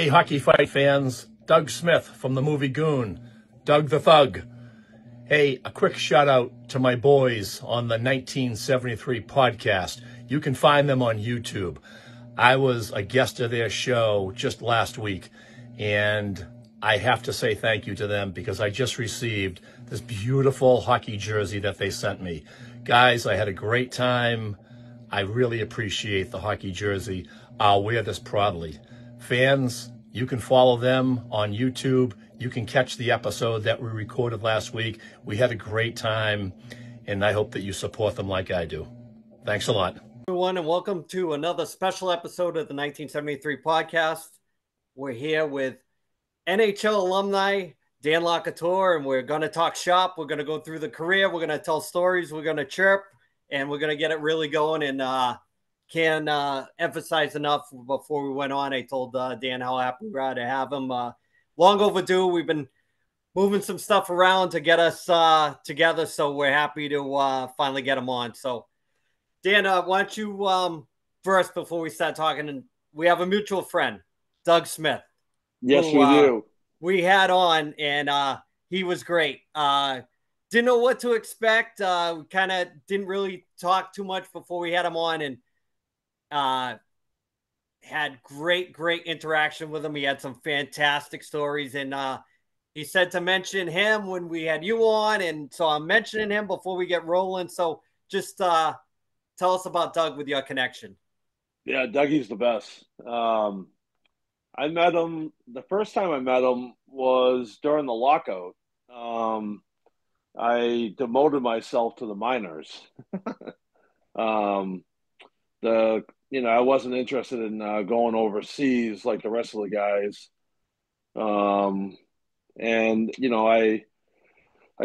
Hey, Hockey Fight fans, Doug Smith from the movie Goon, Doug the Thug. Hey, a quick shout out to my boys on the 1973 podcast. You can find them on YouTube. I was a guest of their show just last week, and I have to say thank you to them because I just received this beautiful hockey jersey that they sent me. Guys, I had a great time. I really appreciate the hockey jersey. I'll wear this proudly. Fans, you can follow them on YouTube. You can catch the episode that we recorded last week. We had a great time, and I hope that you support them like I do. Thanks a lot. Everyone, and welcome to another special episode of the 1973 podcast. We're here with NHL alumni Dan LaCouture, and we're going to talk shop. We're going to go through the career. We're going to tell stories. We're going to chirp, and we're going to get it really going. And can't emphasize enough before we went on. I told Dan how happy we are to have him. Long overdue. We've been moving some stuff around to get us together, so we're happy to finally get him on. So, Dan, why don't you first, before we start talking, and we have a mutual friend, Doug Smith. Yes, we do. We had on, and he was great. Didn't know what to expect. We kind of didn't really talk too much before we had him on, and had great interaction with him. He had some fantastic stories, and he said to mention him when we had you on, and so I'm mentioning him before we get rolling. So just tell us about Doug with your connection. Yeah, Dougie's the best. I met him, the first time I met him was during the lockout. I demoted myself to the minors. I wasn't interested in going overseas like the rest of the guys. I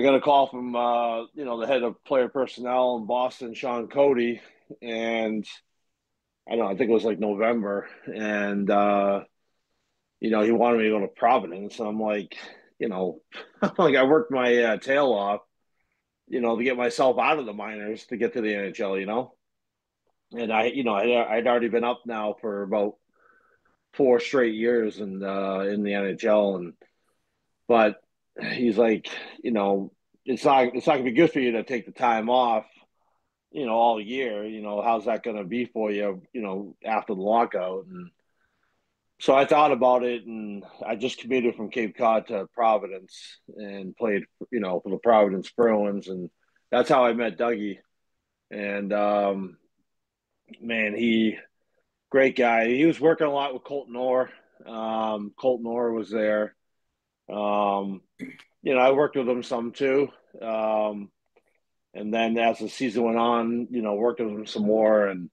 got a call from, the head of player personnel in Boston, Sean Cody, and I don't know, I think it was like November, and, he wanted me to go to Providence. I'm like, I worked my tail off, to get myself out of the minors to get to the NHL, And I'd already been up now for about 4 straight years in the NHL, but he's like, it's not gonna be good for you to take the time off, all year. How's that gonna be for you, after the lockout? And so I thought about it, and I just commuted from Cape Cod to Providence and played, for the Providence Bruins, and that's how I met Dougie. And man, great guy. He was working a lot with Colton Orr. Colton Orr was there. I worked with him some too. And then as the season went on, worked with him some more and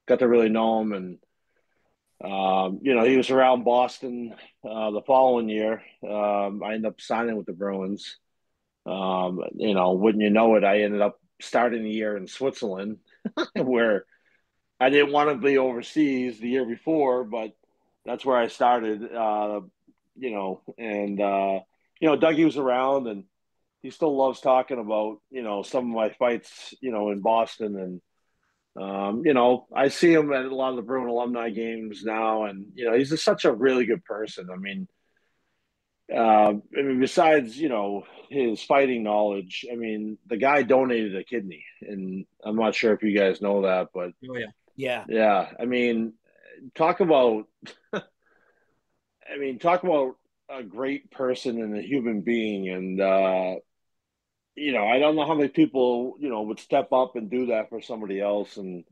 got to really know him. And, he was around Boston the following year. I ended up signing with the Bruins. Wouldn't you know it, I ended up starting the year in Switzerland where I didn't want to be overseas the year before, but that's where I started, Dougie was around, and he still loves talking about, some of my fights, in Boston. And, I see him at a lot of the Bruin alumni games now, and, he's just such a really good person. I mean, besides, his fighting knowledge, the guy donated a kidney, and I'm not sure if you guys know that, but oh, yeah. Yeah. Yeah. Talk about a great person and a human being. And, I don't know how many people, would step up and do that for somebody else. And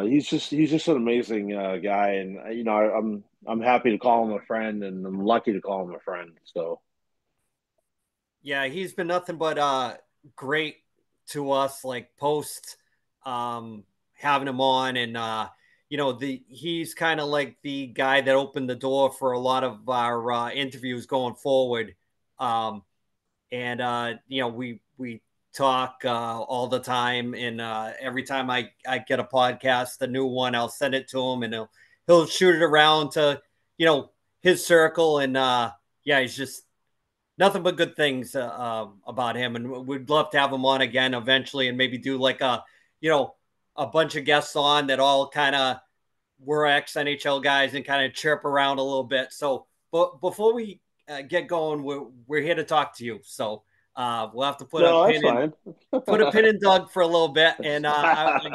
he's just an amazing guy. And, I'm happy to call him a friend, and I'm lucky to call him a friend. So. Yeah, he's been nothing but great to us, like post having him on, and he's kind of like the guy that opened the door for a lot of our interviews going forward. We talk all the time, and every time I get a podcast, a new one, I'll send it to him, and he'll shoot it around to his circle, and he's just nothing but good things about him, and we'd love to have him on again eventually, and maybe do like a bunch of guests on that all kind of we're ex-NHL guys and kind of chirp around a little bit. So, but before we get going, we're here to talk to you. So we'll have to No, that's fine. put a pin in Doug for a little bit. And I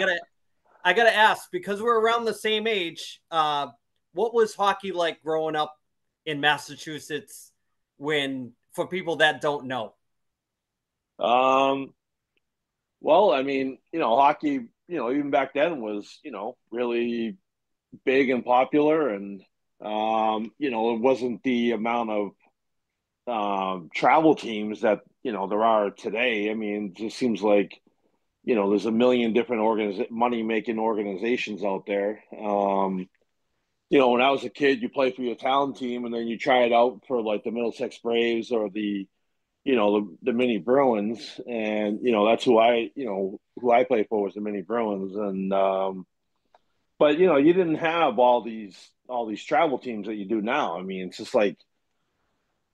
gotta ask, because we're around the same age, what was hockey like growing up in Massachusetts when, for people that don't know? Um, well, I mean, hockey, even back then was, really big and popular, and it wasn't the amount of travel teams that there are today. I mean, it just seems like there's a million different money making organizations out there. When I was a kid, you play for your town team, and then you try it out for like the Middlesex Braves or the mini Bruins, and that's who I play for was the mini Bruins, and but you didn't have all these travel teams that you do now. I mean, it's just like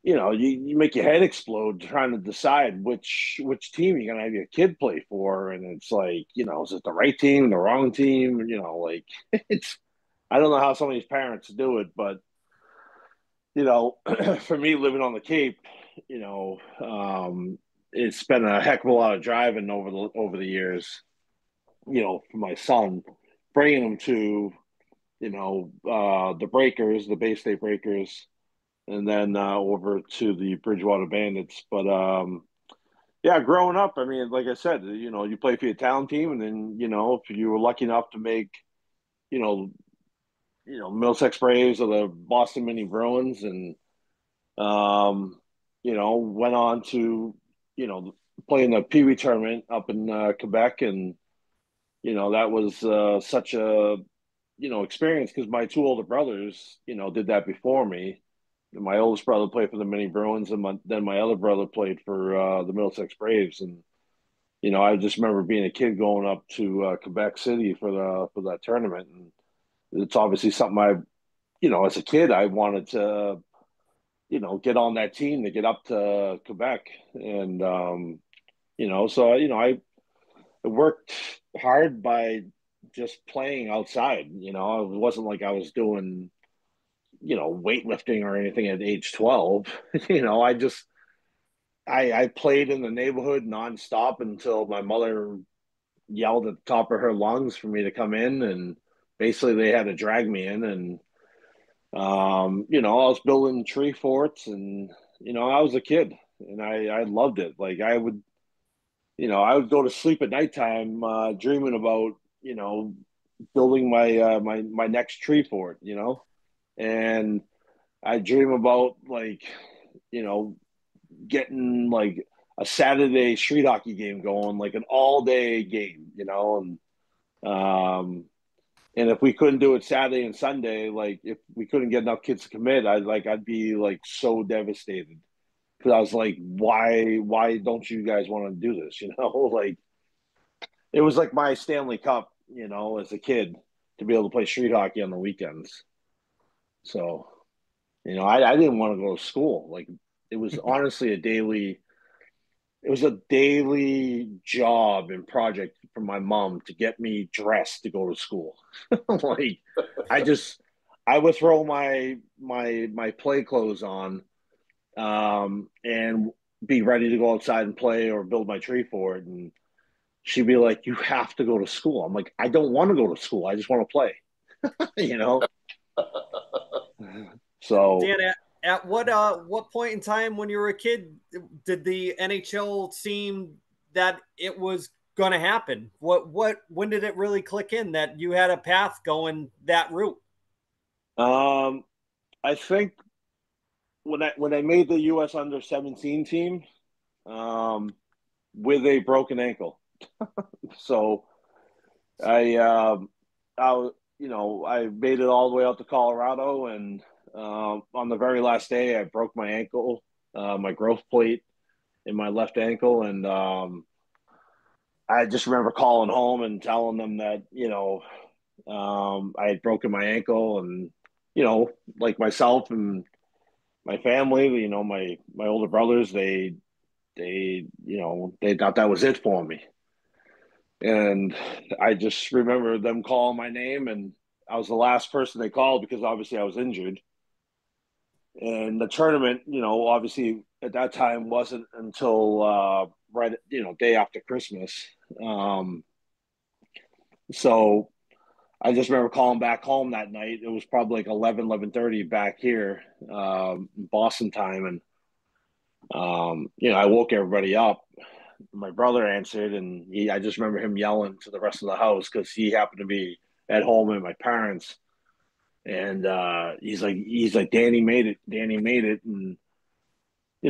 you make your head explode trying to decide which team you're gonna have your kid play for, and it's like is it the right team, the wrong team? Like it's I don't know how some of these parents do it, but for me living on the Cape, it's been a heck of a lot of driving over the years. For my son, bringing him to the Breakers, the Bay State Breakers, and then over to the Bridgewater Bandits. But yeah, growing up, I mean, like I said, you play for your town team, and then if you were lucky enough to make, you know, Middlesex Braves or the Boston Mini Bruins, and went on to play in the Pee Wee tournament up in Quebec, and that was such a experience because my two older brothers did that before me. My oldest brother played for the Mini Bruins, and then my other brother played for the Middlesex Braves. And I just remember being a kid going up to Quebec City for that tournament, and it's obviously something as a kid, I wanted to get on that team to get up to Quebec, and so I worked hard by just playing outside. It wasn't like I was doing weightlifting or anything at age 12. I played in the neighborhood nonstop until my mother yelled at the top of her lungs for me to come in, and basically they had to drag me in. And I was building tree forts, and I was a kid, and I loved it. Like I would go to sleep at nighttime dreaming about building my next tree fort, and I dream about like you know getting like a Saturday street hockey game going, like an all day game, and if we couldn't do it Saturday and Sunday, like if we couldn't get enough kids to commit, I'd be like so devastated because I was like, why don't you guys want to do this? Like it was like my Stanley Cup, as a kid to be able to play street hockey on the weekends. So, I didn't want to go to school. Like it was honestly a daily job and project for my mom to get me dressed to go to school. Like I just I would throw my play clothes on and be ready to go outside and play or build my tree fort, and she'd be like, "You have to go to school." I'm like, "I don't want to go to school. I just want to play." you know. So Dan, at what point in time when you were a kid did the NHL seem that it was going to happen? When did it really click in that you had a path going that route? um, I think when I made the U.S. under 17 team um, with a broken ankle, so I I made it all the way out to Colorado, and on the very last day I broke my ankle, my growth plate in my left ankle, and I just remember calling home and telling them that I had broken my ankle, and like myself and my family, my older brothers, they thought that was it for me. And I just remember them calling my name, and I was the last person they called because obviously I was injured. And the tournament, obviously at that time wasn't until right, day after Christmas. So I just remember calling back home that night. It was probably like 11:30 back here, Boston time. And, I woke everybody up. My brother answered, and I just remember him yelling to the rest of the house because he happened to be at home with my parents. And he's like, Danny made it. Danny made it. And,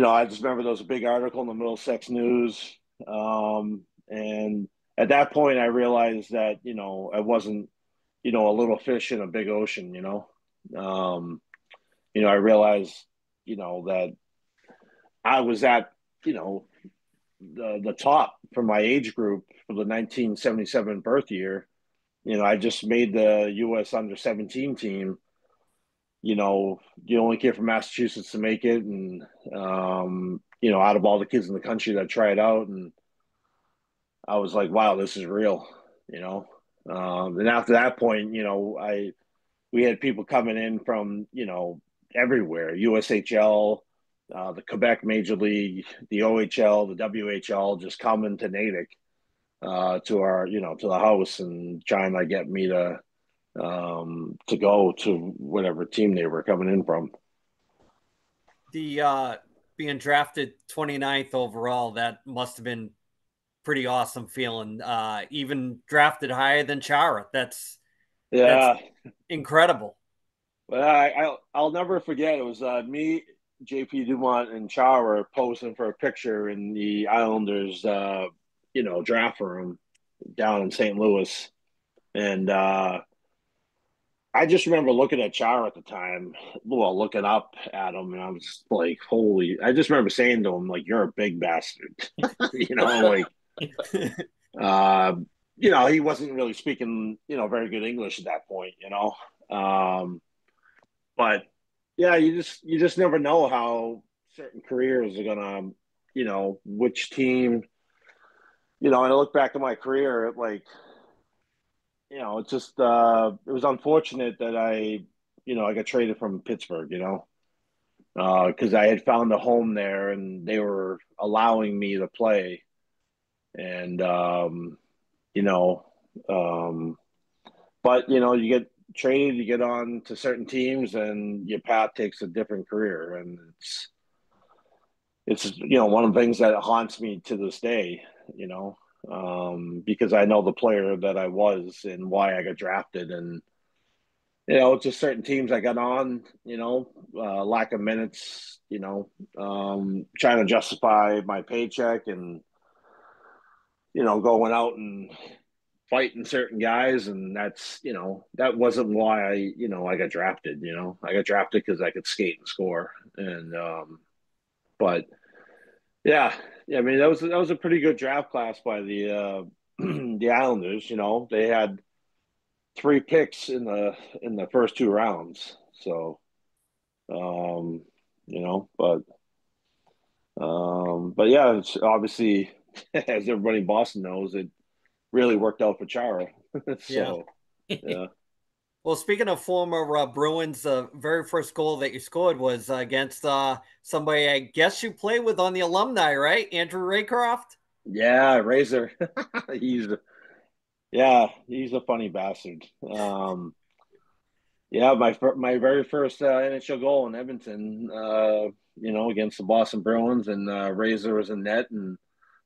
I just remember there was a big article in the Middlesex News. And at that point, I realized that, I wasn't, a little fish in a big ocean. I realized, that I was at, the top for my age group for the 1977 birth year. I just made the U.S. under 17 team. You only came from Massachusetts to make it. And, out of all the kids in the country that tried out, and I was like, wow, this is real, and after that point, we had people coming in from, everywhere, USHL, the Quebec Major League, the OHL, the WHL, just coming to Natick, to our, to the house and trying to get me to go to whatever team they were coming in from. The being drafted 29th overall, that must have been pretty awesome feeling. Even drafted higher than Chara. That's incredible. Well, I'll never forget. It was me, JP Dumont, and Chara posing for a picture in the Islanders, draft room down in St. Louis, and I just remember looking at Chara at the time, well, looking up at him, and I was like, "Holy!" I just remember saying to him, "Like, you're a big bastard," like, he wasn't really speaking, very good English at that point, but yeah, you just never know how certain careers are gonna, which team, and I look back at my career, like, it's just it was unfortunate that I got traded from Pittsburgh, because I had found a home there and they were allowing me to play, and you know, um, but you get traded, you get on to certain teams, and your path takes a different career, and it's one of the things that haunts me to this day, because I know the player that I was and why I got drafted, and just certain teams I got on, lack of minutes, trying to justify my paycheck and going out and fighting certain guys, and that wasn't why I got drafted. I got drafted because I could skate and score, and but yeah, I mean that was a pretty good draft class by the the Islanders. They had 3 picks in the first 2 rounds, so um, but yeah, it's obviously as everybody in Boston knows, it really worked out for Chara. So yeah. Well, speaking of former Bruins, the very first goal that you scored was against somebody I guess you played with on the alumni, right? Andrew Raycroft? Yeah, Razor. he's he's a funny bastard. Yeah, my very first NHL goal in Edmonton, against the Boston Bruins, and Razor was in net, and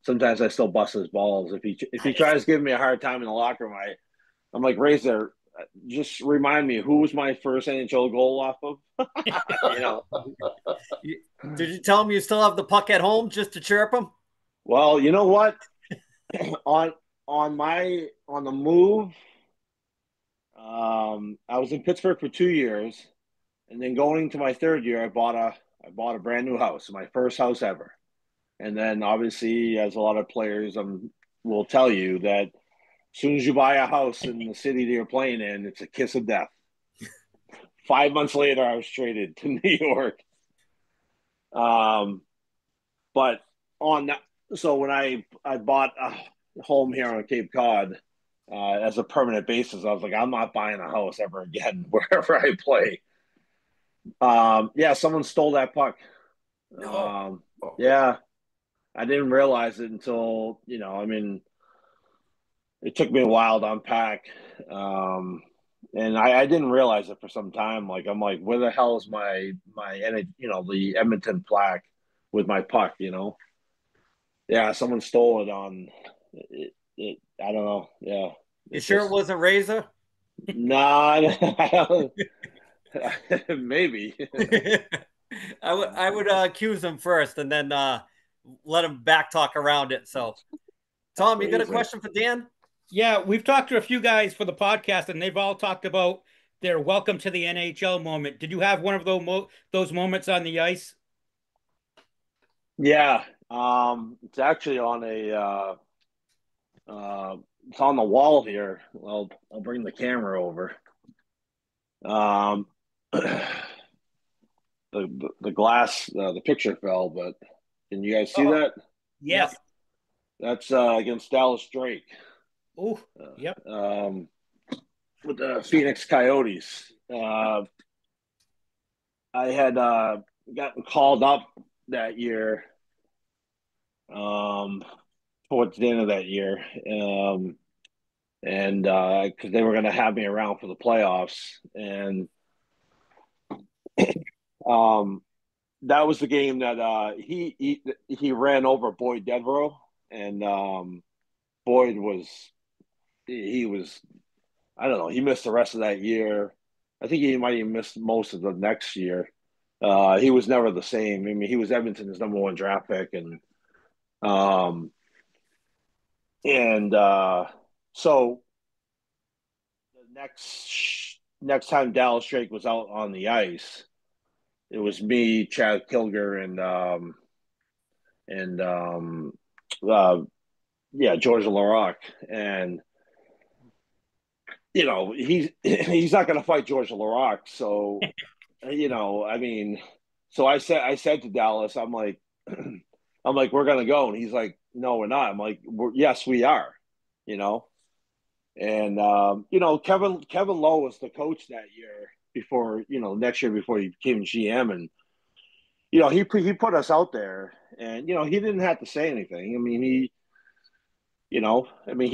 sometimes I still bust his balls if he tries to give me a hard time in the locker room. I'm like, Razor, just remind me, who was my first NHL goal off of? you know. Did you tell him you still have the puck at home just to chirp him? Well, you know what? on on the move, I was in Pittsburgh for 2 years, and then going into my third year, I bought a brand new house, my first house ever. And then obviously, as a lot of players will tell you that as soon as you buy a house in the city that you're playing in, it's a kiss of death. 5 months later, I was traded to New York. But on that, so when I bought a home here on Cape Cod, as a permanent basis. I was like, I'm not buying a house ever again wherever I play. Yeah, someone stole that puck. No. Yeah, I didn't realize it until, I mean, it took me a while to unpack. And I didn't realize it for some time. Like, I'm like, where the hell is the Edmonton plaque with my puck, Yeah, someone stole it on I don't know. Yeah. You It sure it just, wasn't Razor? nah, maybe. I would accuse him first and then let him back talk around it. So, Tom, you got a Crazy. question for Dan? Yeah, we've talked to a few guys for the podcast, and they've all talked about their welcome to the NHL moment. Did you have one of those moments on the ice? Yeah. It's actually it's on the wall here. I'll bring the camera over. Um, the glass, the picture fell, but can you guys see Oh, that? yes. That's against Dallas Drake Oh, yep. with the Phoenix Coyotes. I had gotten called up that year, towards the end of that year, and because they were going to have me around for the playoffs, and um, that was the game that he ran over Boyd Devereaux, and Boyd he was, I don't know, he missed the rest of that year. I think he might even miss most of the next year. He was never the same. I mean, he was Edmonton's number one draft pick, um, and so the next time Dallas Drake was out on the ice, it was me, Chad Kilger, and uh, yeah, George Larac, and he's not going to fight George Larac, so I mean, so I said to Dallas, I'm like, we're going to go, and he's like, no, we're not. I'm like, yes, we are, you know, and Kevin Lowe was the coach that year before, next year before he became GM, and he put us out there, and he didn't have to say anything. I mean, he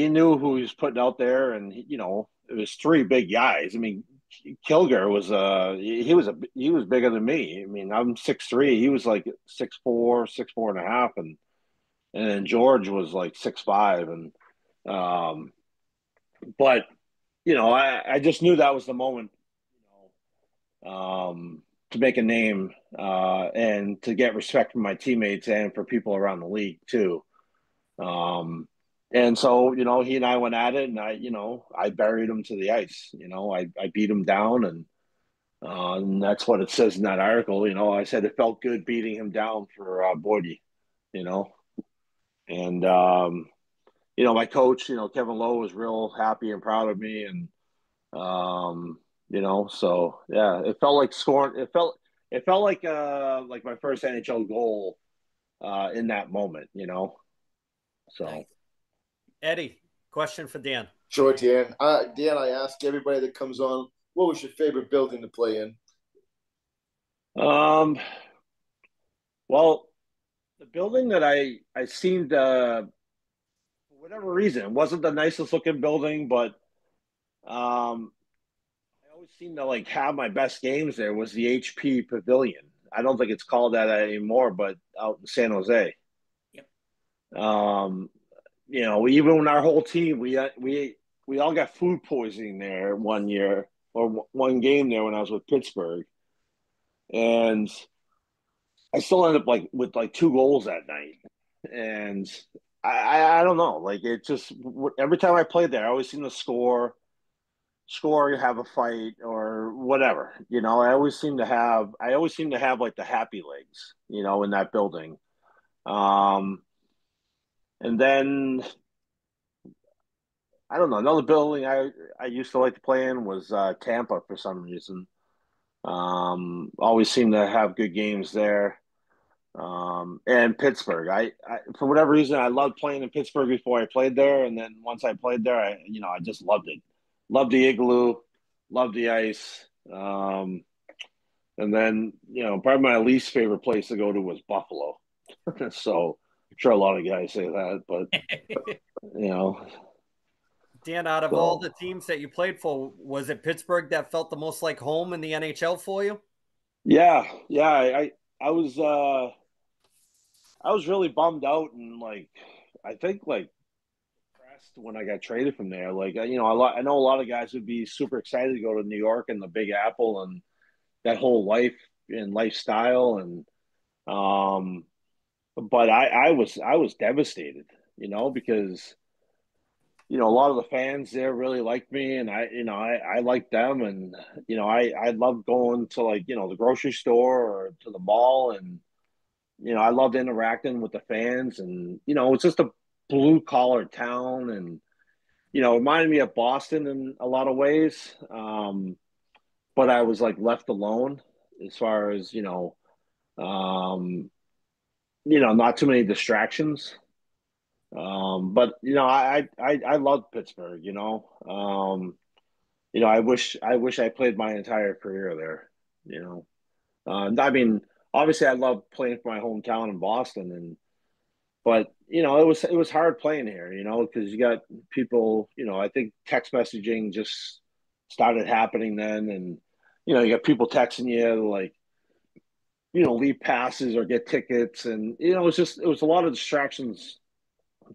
knew who he was putting out there, and it was three big guys. I mean, Kilger was he was bigger than me. I mean, I'm 6'3", he was like 6'4", 6'4.5", and then George was like 6'5", and um, but I just knew that was the moment, to make a name, and to get respect from my teammates and for people around the league too. And so, he and I went at it, and I buried him to the ice. I beat him down, and that's what it says in that article. I said it felt good beating him down for Boydie, you know, and my coach, Kevin Lowe, was real happy and proud of me, and so yeah, it felt like scoring. It felt like my first NHL goal in that moment, Nice. so. Eddie, question for Dan. Sure, Dan. Dan, I ask everybody that comes on, what was your favorite building to play in? Um, well, the building that I seemed, for whatever reason, it wasn't the nicest looking building, but I always seemed to like have my best games there was the HP Pavilion. I don't think it's called that anymore, but out in San Jose. Yep. Um, even when our whole team, we all got food poisoning there one year or one game there when I was with Pittsburgh, and I still ended up like with like two goals that night, and I don't know, like it just every time I played there, I always seem to score, have a fight or whatever. I always seem to have like the happy legs, in that building. Um, and then I don't know, another building I used to like to play in was Tampa for some reason. Always seem to have good games there. and Pittsburgh. I for whatever reason I loved playing in Pittsburgh before I played there, and then once I played there, I just loved it. Loved the igloo, loved the ice. And then probably my least favorite place to go to was Buffalo. So I'm sure a lot of guys say that, but you know, Dan, out of all so the teams that you played for, was it Pittsburgh that felt the most like home in the NHL for you? yeah. I was I was really bummed out and like I think like depressed when I got traded from there. Like I know a lot of guys would be super excited to go to New York and the Big Apple and that whole life and lifestyle and um but I was devastated, because a lot of the fans there really liked me and I liked them and I loved going to like the grocery store or to the mall and I loved interacting with the fans and it's just a blue collar town and it reminded me of Boston in a lot of ways. But I was like left alone as far as um not too many distractions. But I love Pittsburgh. I wish I played my entire career there. I mean, obviously, I love playing for my hometown in Boston, but it was hard playing here. Because you got people. I think text messaging just started happening then, and you got people texting you to, like leave passes or get tickets, and it was a lot of distractions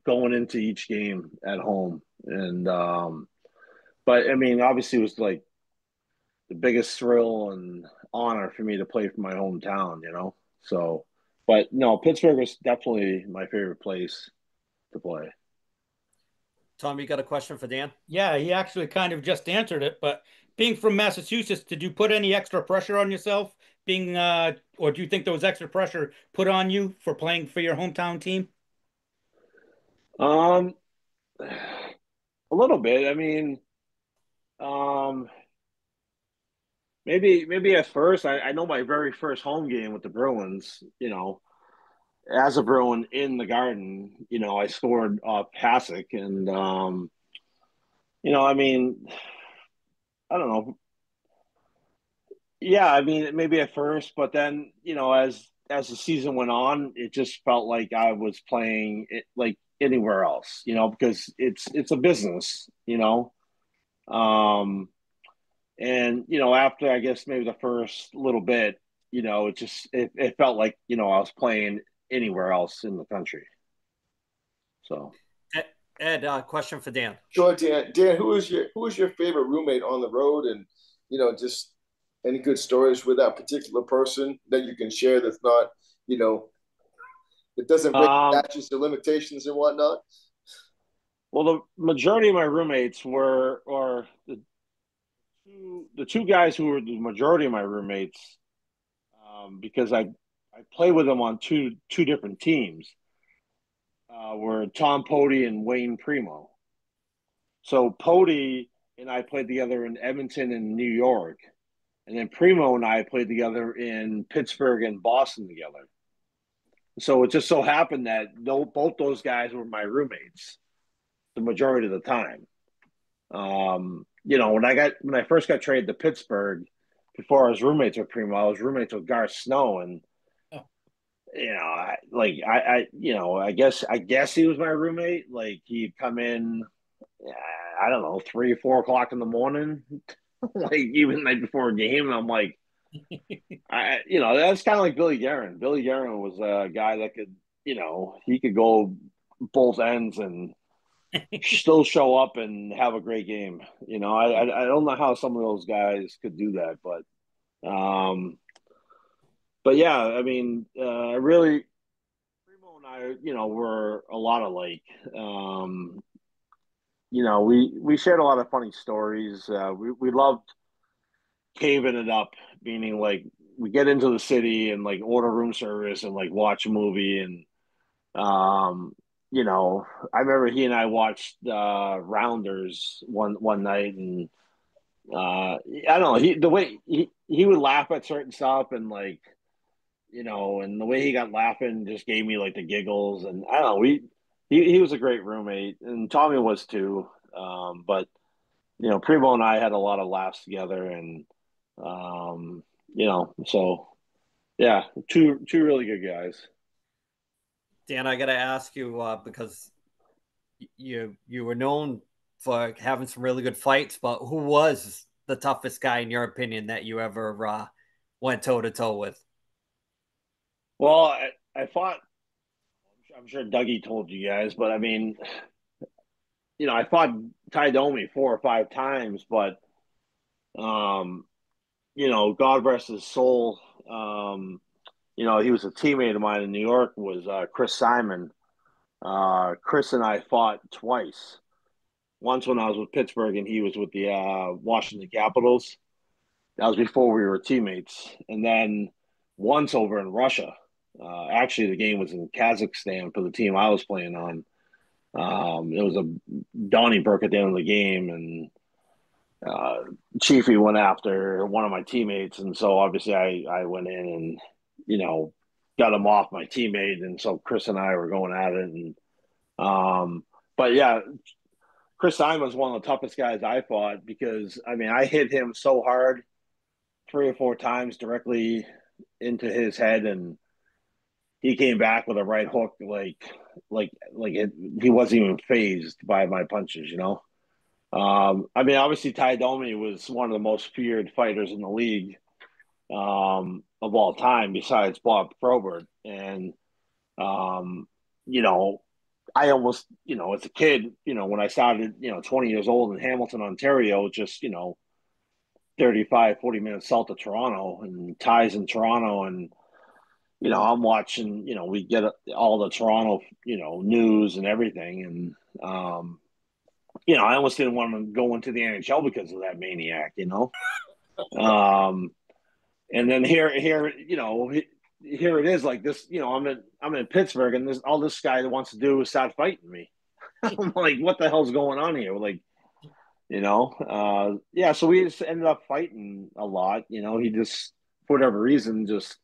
going into each game at home. And but I mean, obviously, it was like the biggest thrill and honor for me to play for my hometown. So, but no, Pittsburgh was definitely my favorite place to play. Tom, you got a question for Dan? Yeah, he actually kind of just answered it, but being from Massachusetts, did you put any extra pressure on yourself or do you think there was extra pressure put on you for playing for your hometown team? Um, a little bit. I mean, um, maybe at first, I know my very first home game with the Bruins. As a Bruin in the Garden, I scored Hasek, and I mean, I don't know. Yeah, I mean, maybe at first, but then as the season went on, it just felt like I was playing it like anywhere else, because it's a business. Um, and after I guess maybe the first little bit, it felt like I was playing anywhere else in the country. So. Ed, question for Dan. Sure, Dan. Dan, who was your favorite roommate on the road, and just any good stories with that particular person that you can share that's not, you know, it doesn't break Um, statutes or limitations and whatnot. well, the majority of my roommates were, or the two guys who were the majority of my roommates, because I played with them on two different teams, were Tom Pody and Wayne Primo. So Pody and I played together in Edmonton and New York, and then Primo and I played together in Pittsburgh and Boston together. So it just so happened that both those guys were my roommates the majority of the time. When I first got traded to Pittsburgh, before I was roommates with Primo, I was roommates with Garth Snow, and Oh. I guess he was my roommate. Like he'd come in, I don't know, 3 or 4 o'clock in the morning, like even the night before a game, and I'm like, that's kind of like Billy Guerin. Billy Guerin was a guy that could, he could go both ends and still show up and have a great game. I don't know how some of those guys could do that, but yeah, I mean, really, Primo and I, were a lot alike. We shared a lot of funny stories. We loved caving it up, meaning like we get into the city and like order room service and like watch a movie and um, I remember he and I watched Rounders one night and I don't know, he the way he would laugh at certain stuff and like and the way he got laughing just gave me like the giggles. And I don't know, he was a great roommate, and Tommy was too. But Primo and I had a lot of laughs together, and so yeah, two really good guys. Dan, I got to ask you because you were known for having some really good fights, but who was the toughest guy in your opinion that you ever went toe to toe with? Well, I fought. I'm sure Dougie told you guys, but I mean, I fought Ty Domi 4 or 5 times, but um, God rest his soul. He was a teammate of mine in New York. Was Chris Simon. Chris and I fought twice. Once when I was with Pittsburgh, and he was with the Washington Capitals. That was before we were teammates. And then once over in Russia. Actually, the game was in Kazakhstan for the team I was playing on. It was a Donnybrook at the end of the game, and Chiefy went after one of my teammates, and so obviously I went in and got him off my teammate, and so Chris and I were going at it, and but yeah, Chris Simon was one of the toughest guys I fought because I mean I hit him so hard 3 or 4 times directly into his head, and he came back with a right hook he wasn't even phased by my punches. I mean, obviously Ty Domi was one of the most feared fighters in the league of all time, besides Bob Probert. And you know, I almost, as a kid, when I started, 20 years old in Hamilton, Ontario, just 35, 40 minutes south of Toronto, and Ty's in Toronto, and I'm watching, we get all the Toronto, news and everything. And, I almost didn't want to go into the NHL because of that maniac. Um, and then here, here it is like this, I'm in Pittsburgh, and all this guy wants to do is start fighting me. I'm like, what the hell's going on here? Like, yeah, so we just ended up fighting a lot. He just, for whatever reason, just,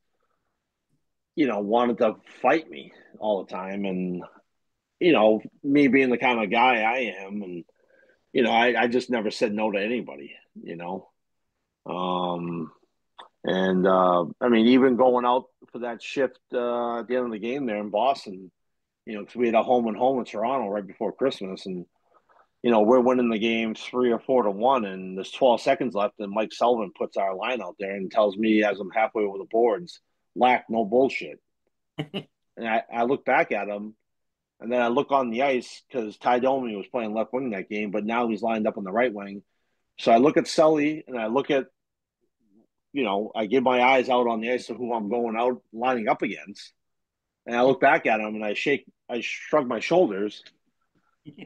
wanted to fight me all the time. And, me being the kind of guy I am, and, I just never said no to anybody, you know. Um, and I mean, even going out for that shift at the end of the game there in Boston, because we had a home and home in Toronto right before Christmas, and we're winning the game 3 or 4 to 1, and there's 12 seconds left, and Mike Sullivan puts our line out there and tells me as I'm halfway over the boards, "Lack, no bullshit." And I look back at him, and then I look on the ice because Ty Domi was playing left wing that game, but now he's lined up on the right wing. So I look at Sully, and I look at, I give my eyes out on the ice of who I'm going out lining up against. And I look back at him, and I shrug my shoulders.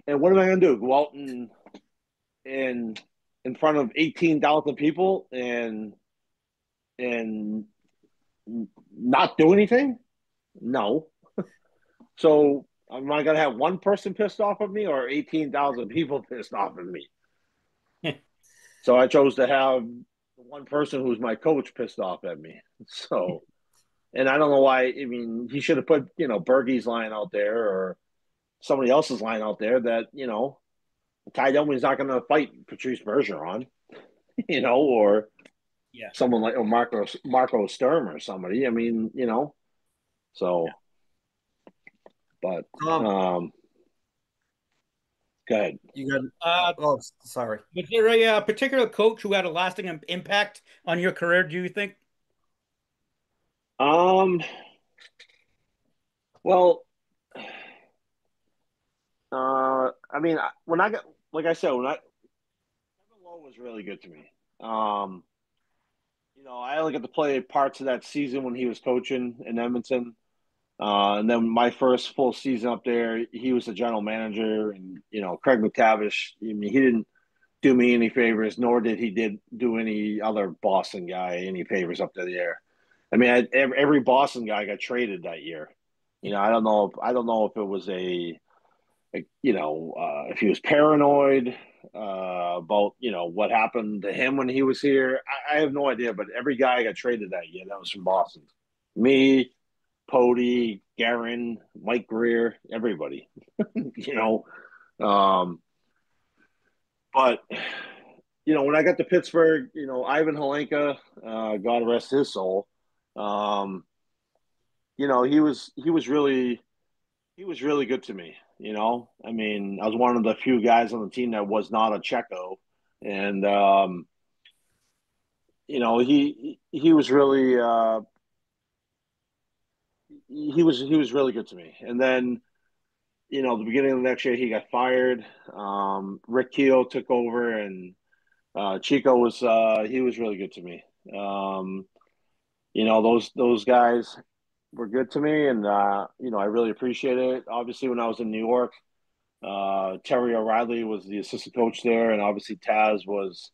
And what am I going to do? Go out and in front of 18,000 people and not do anything? No. So am I going to have one person pissed off at me or 18,000 people pissed off at me? So I chose to have one person who's my coach pissed off at me. So, and I don't know why. I mean, he should have put, Bergie's line out there or somebody else's line out there that, Ty Domi's not going to fight Patrice Bergeron, or Yeah. someone like Marco Sturm or somebody. I mean, so, but go ahead. You got. Oh, sorry. Was there a particular coach who had a lasting impact on your career, do you think? Well, I mean, when I got, like I said, Kevin Lowe was really good to me. I only got to play parts of that season when he was coaching in Edmonton. And then my first full season up there, he was the general manager, and Craig McTavish. I mean, he didn't do me any favors, nor did he do any other Boston guy any favors up there. I mean, every Boston guy got traded that year. I don't know if it was if he was paranoid about what happened to him when he was here. I have no idea, but every guy got traded that year that was from Boston. Me, Pody, Guerin, Mike Greer, everybody. you know, um, but when I got to Pittsburgh, Ivan Holenka, God rest his soul, um, he was really good to me. I mean, I was one of the few guys on the team that was not a Checo, and he was really he was really good to me. And then the beginning of the next year he got fired. Rick Keogh took over, and Chico was he was really good to me. Those guys were good to me, and I really appreciate it. Obviously, when I was in New York, Terry O'Reilly was the assistant coach there, and obviously Taz was.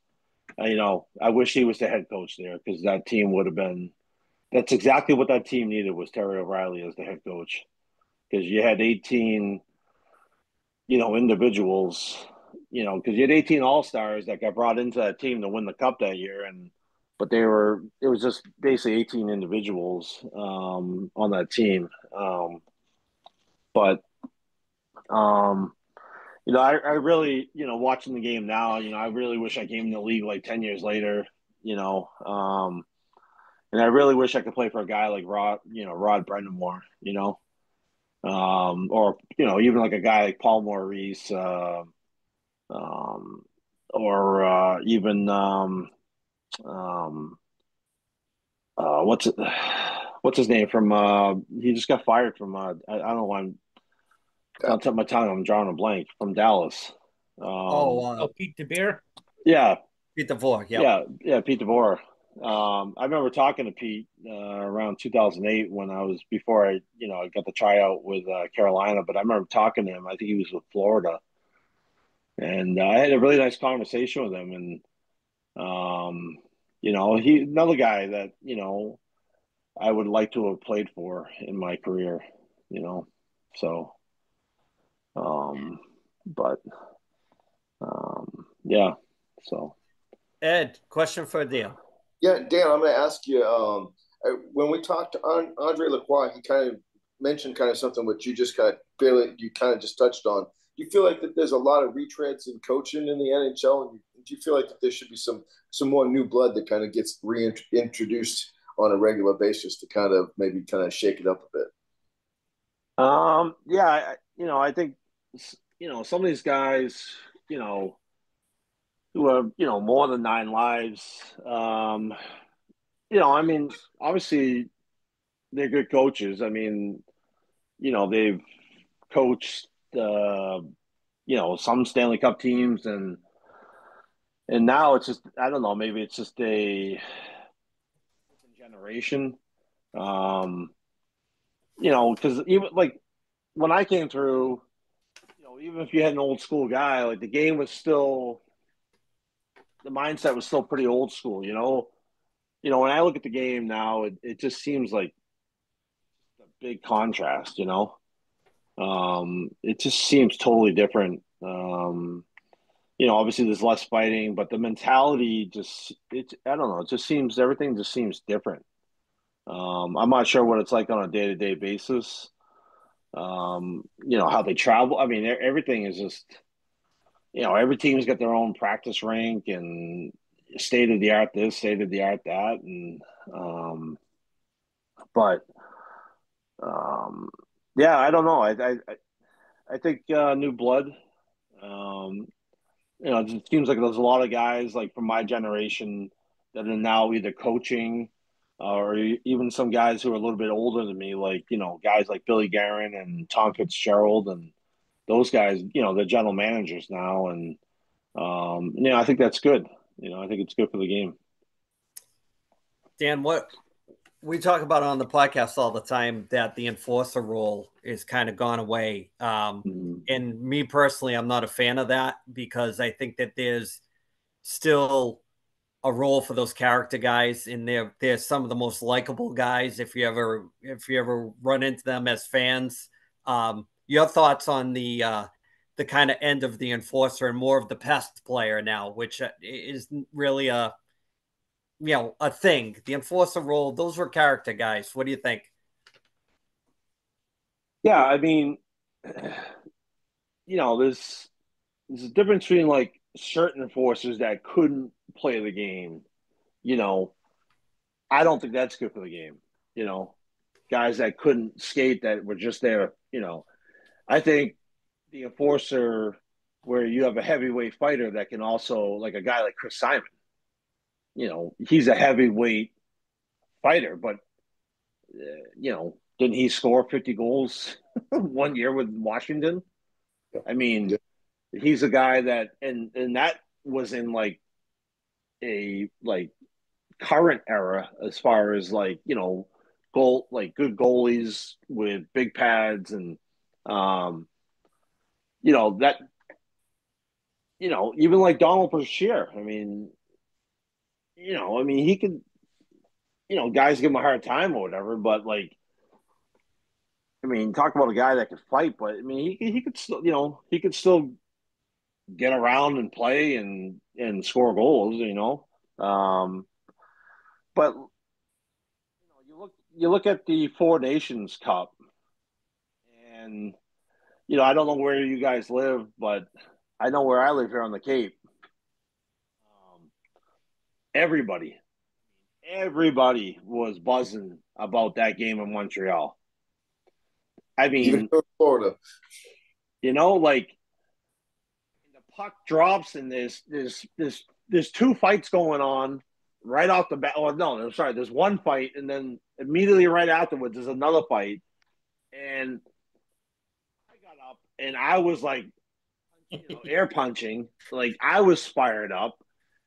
I wish he was the head coach there, because that team would have been. That's exactly what that team needed, was Terry O'Reilly as the head coach, because you had 18, individuals, because you had 18 all-stars that got brought into that team to win the cup that year, but it was just basically 18 individuals on that team. But I really, watching the game now, I really wish I came in the league like 10 years later, and I really wish I could play for a guy like Rod Brendamore, or even like a guy like Paul Maurice, um, or even what's it, what's his name from? He just got fired from. I don't know why I'm on top of my tongue. I'm drawing a blank, from Dallas. Pete DeBeer. Yeah, Pete DeVore. Yep. yeah, Pete DeVore. I remember talking to Pete around 2008, before I got the tryout with Carolina. But I remember talking to him. I think he was with Florida, and I had a really nice conversation with him. And he another guy that I would like to have played for in my career. So but yeah, so. Ed, question for Dan. Yeah, Dan, I'm going to ask you. When we talked to Andre Lacroix, he kind of mentioned kind of something which you just kind of just touched on. Do you feel like that there's a lot of retreads in coaching in the NHL? And do you feel like that there should be some more new blood that kind of gets reintroduced on a regular basis to kind of maybe kind of shake it up a bit? Yeah, I think some of these guys, who have more than 9 lives. I mean, obviously they're good coaches. I mean, they've coached some Stanley Cup teams, and now it's just, I don't know, maybe it's just a different generation. Because even like when I came through, even if you had an old school guy, like the mindset was still pretty old school. When I look at the game now, it just seems like a big contrast. It just seems totally different. Obviously there's less fighting, but the mentality I don't know, it just seems, everything just seems different. I'm not sure what it's like on a day-to-day basis. How they travel. I mean, everything is just, every team's got their own practice rink and state of the art this, state of the art that. And, but, yeah, I don't know. I think new blood. Um, it just seems like there's a lot of guys like from my generation that are now either coaching, or even some guys who are a little bit older than me, like, guys like Billy Guerin and Tom Fitzgerald, and those guys, they're general managers now. And, I think that's good. I think it's good for the game. Dan, what we talk about on the podcast all the time, that the enforcer role is kind of gone away. And me personally, I'm not a fan of that, because I think that there's still a role for those character guys, and they're some of the most likable guys if you ever run into them as fans. Your thoughts on the kind of end of the enforcer and more of the pest player now, which is really a thing. The enforcer role, those were character guys. What do you think? Yeah, I mean, there's a difference between like certain enforcers that couldn't play the game. You know, I don't think that's good for the game. You know, guys that couldn't skate that were just there. I think the enforcer where you have a heavyweight fighter that can also like a guy like Chris Simon. He's a heavyweight fighter, but didn't he score 50 goals 1 year with Washington? I mean, Yeah. he's a guy that and that was in a current era as far as goal like good goalies with big pads and that even like Donald Brashear. He could guys give him a hard time or whatever, but talk about a guy that could fight, but he could still get around and play and score goals. But you look at the Four Nations Cup, and I don't know where you guys live, but I know where I live here on the Cape. Everybody, everybody was buzzing about that game in Montreal. I Even mean, in Florida. like the puck drops and there's two fights going on right off the bat. Oh no, I'm sorry. There's one fight, and then immediately right afterwards, there's another fight, and I got up and I was like, air punching. Like I was fired up,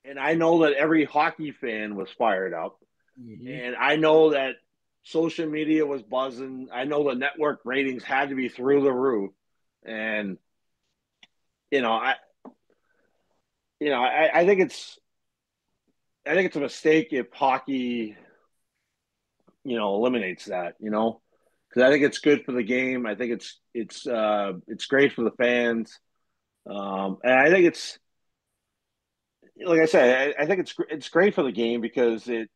and I know that every hockey fan was fired up, and I know that social media was buzzing. I know the network ratings had to be through the roof, and you know, I, I think it's a mistake if hockey, eliminates that, because I think it's good for the game. I think it's great for the fans, and I think it's like I said, I think it's great for the game because it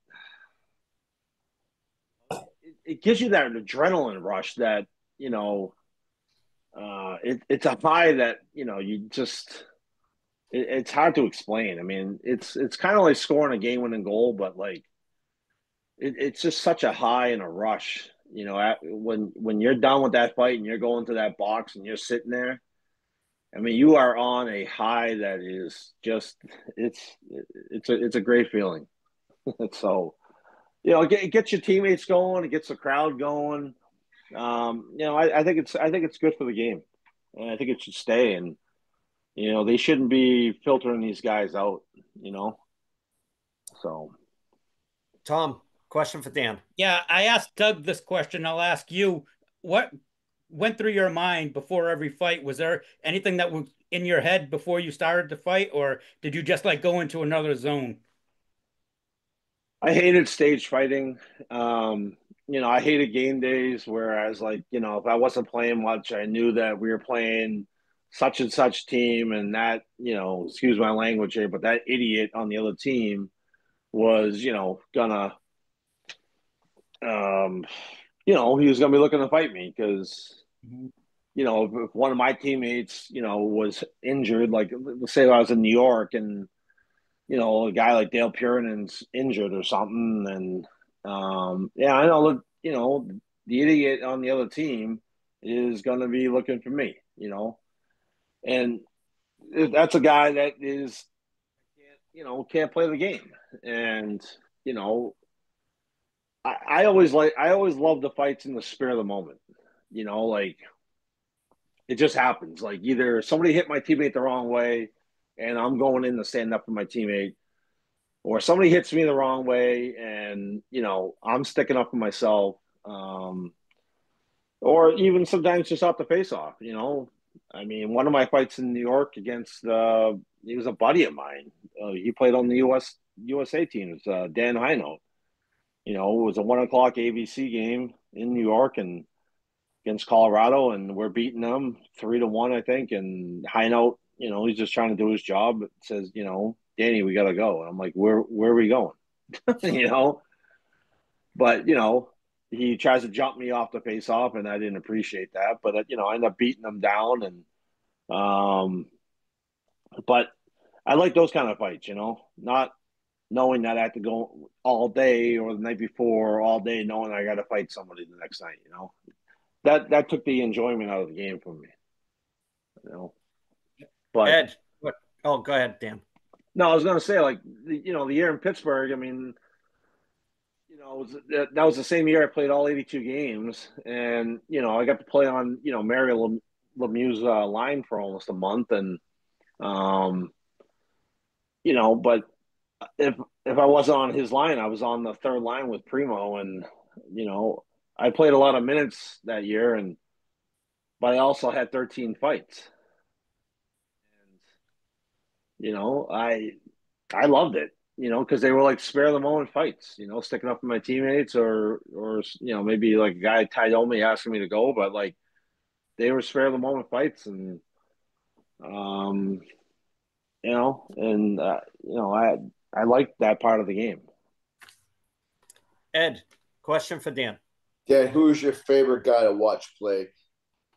gives you that adrenaline rush that it's a high that you just it's hard to explain. It's kind of like scoring a game-winning goal, but it's just such a high and a rush. When you're done with that fight and you're going to that box and you're sitting there, you are on a high that is just it's a great feeling. So it gets your teammates going, it gets the crowd going. I think it's good for the game, and I think it should stay. And they shouldn't be filtering these guys out. You know, so Tom, question for Dan. Yeah, I asked Doug this question. I'll ask you, what went through your mind before every fight? Was there anything that was in your head before you started the fight, or did you just like go into another zone? I hated stage fighting. I hated game days. Whereas, if I wasn't playing much, I knew that we were playing such and such team, and that excuse my language here, but that idiot on the other team was gonna um, he was gonna be looking to fight me because Mhm. if one of my teammates was injured, like let's say I was in New York and a guy like Dale Purinen's injured or something, and yeah, I know the idiot on the other team is going to be looking for me, and that's a guy that is can't play the game, and you know I always love the fights in the spirit of the moment, like it just happens, like either somebody hit my teammate the wrong way, and I'm going in to stand up for my teammate, or somebody hits me the wrong way and I'm sticking up for myself, or even sometimes just off the face off. One of my fights in New York against he was a buddy of mine. He played on the USA team. It's Dan Hino. It was a 1 o'clock ABC game in New York and against Colorado, and we're beating them 3-1, I think. And Hino, he's just trying to do his job. It says, Danny, we got to go. And I'm like, where are we going? you know. But he tries to jump me off the face off, and I didn't appreciate that. But I ended up beating him down, and but I like those kind of fights, not knowing that I have to go all day or the night before, all day knowing I got to fight somebody the next night. That took the enjoyment out of the game from me. But Ed, what? Oh, go ahead, Dan. no, I was going to say, like, the year in Pittsburgh. I mean, that was the same year I played all 82 games, and I got to play on Mario Lemieux's line for almost a month, and but if I wasn't on his line, I was on the third line with Primo, and I played a lot of minutes that year, but I also had 13 fights, and I loved it, because they were like spare the moment fights, sticking up for my teammates, or maybe like a guy tied me asking me to go, but like they were spare the moment fights, and I liked that part of the game. Ed, question for Dan. Dan, who is your favorite guy to watch play?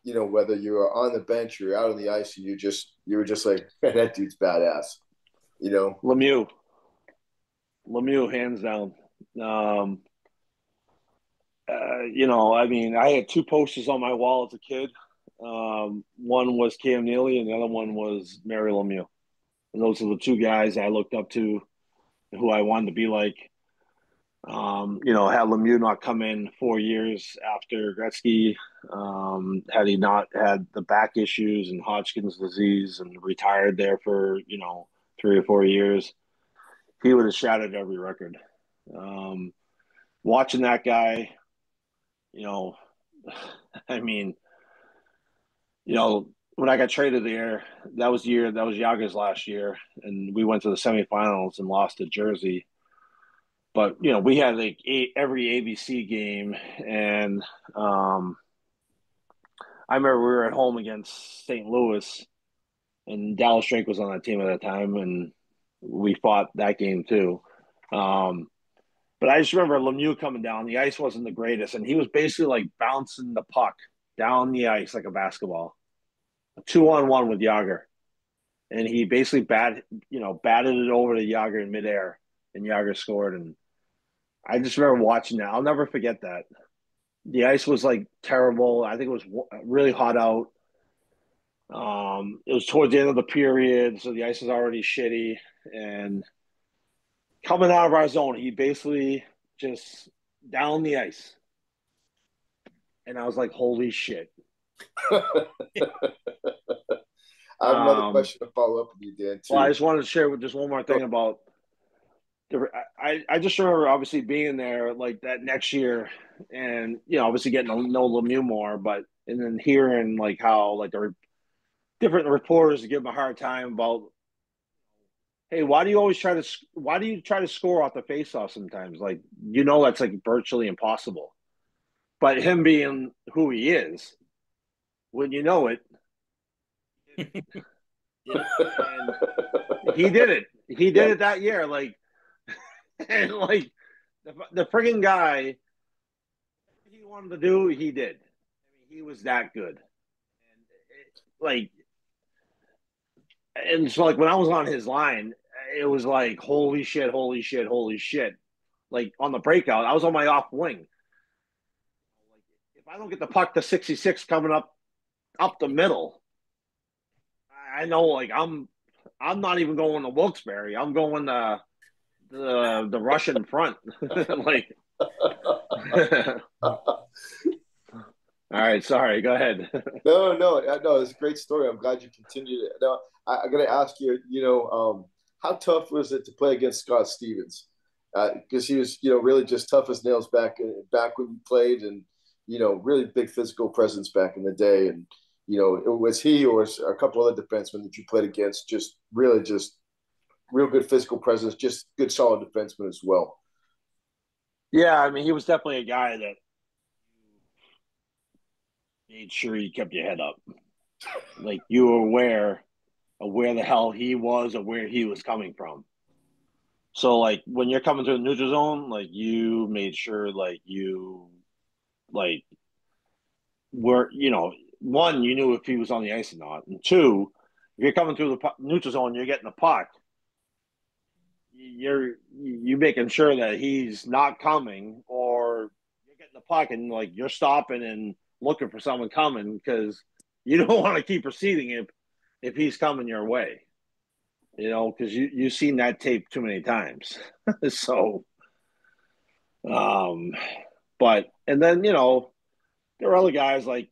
Whether you are on the bench or you're out on the ice, and you were just like, man, that dude's badass. Lemieux, hands down. I mean, I had two posters on my wall as a kid. One was Cam Neely, and the other one was Mary Lemieux. And those are the two guys I looked up to, who I wanted to be like. Had Lemieux not come in 4 years after Gretzky, had he not had the back issues and Hodgkin's disease and retired there for 3 or 4 years, he would have shattered every record. Watching that guy, I mean, when I got traded there, that was Yager's last year, and we went to the semifinals and lost to Jersey. But we had like every ABC game, and I remember we were at home against St. Louis, and Dallas Drake was on that team at that time, and we fought that game too. But I just remember Lemieux coming down. The ice wasn't the greatest, and he was basically like bouncing the puck down the ice like a basketball, 2-on-1 with Yager, and he basically batted it over to Yager in midair, and Yager scored. And I just remember watching that. I'll never forget that. The ice was like terrible. I think it was really hot out. It was towards the end of the period, so the ice was already shitty. And coming out of our zone, he basically just down the ice. And I was like, holy shit. I have another question to follow up with you, Dan, too. Well, I just wanted to share with just one more thing about I just remember obviously being there like that next year, and obviously getting to know Lemieux more, and then hearing like how like the different reporters give him a hard time about, hey, why do you try to score off the faceoff sometimes? Like, that's like virtually impossible. But him being who he is, when you know it, and he did it. He did it that year, like, and like the frigging guy, he wanted to do, he did. I mean, he was that good, and so like when I was on his line, it was like holy shit, holy shit, holy shit. Like on the breakout, I was on my off wing. Like if I don't get the puck to 66 coming up the middle, I know like I'm not even going to Wilkes-Barre. I'm going to the Russian front. Like all right, sorry, go ahead. No, it's a great story. I'm glad you continued it. Now, I got to ask you, how tough was it to play against Scott Stevens? Because he was, really just tough as nails back when you played, and really big physical presence back in the day. And was he or a couple other defensemen that you played against just really just real good physical presence, just good solid defenseman as well? Yeah, I mean, he was definitely a guy that made sure you kept your head up. Like you were aware of where the hell he was or where he was coming from. So like when you're coming through the neutral zone, like you made sure like you like were one, you knew if he was on the ice or not, and two, if you're coming through the neutral zone, you're getting the puck. You making sure that he's not coming, or you're getting the puck and like you're stopping and looking for someone coming because you don't want to keep proceeding if he's coming your way. Because you've seen that tape too many times. So, um, but and then there were other guys like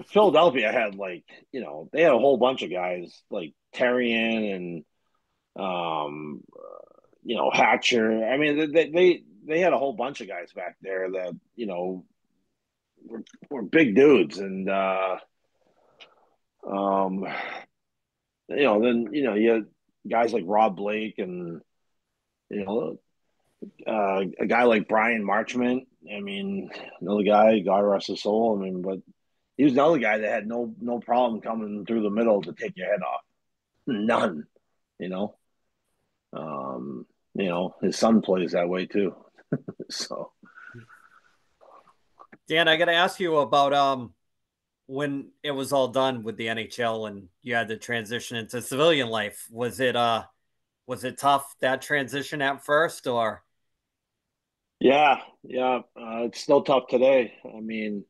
Philadelphia had like they had a whole bunch of guys like Terrian and Hatcher. I mean, they had a whole bunch of guys back there that were big dudes, and um, then you had guys like Rob Blake and you know a guy like Brian Marchment. I mean, another guy, God rest his soul. I mean, but he was another guy that had no problem coming through the middle to take your head off. None, you know. His son plays that way too. So, Dan, I got to ask you about when it was all done with the NHL and you had to transition into civilian life. Was it tough, that transition at first, or? yeah, yeah, it's still tough today. I mean,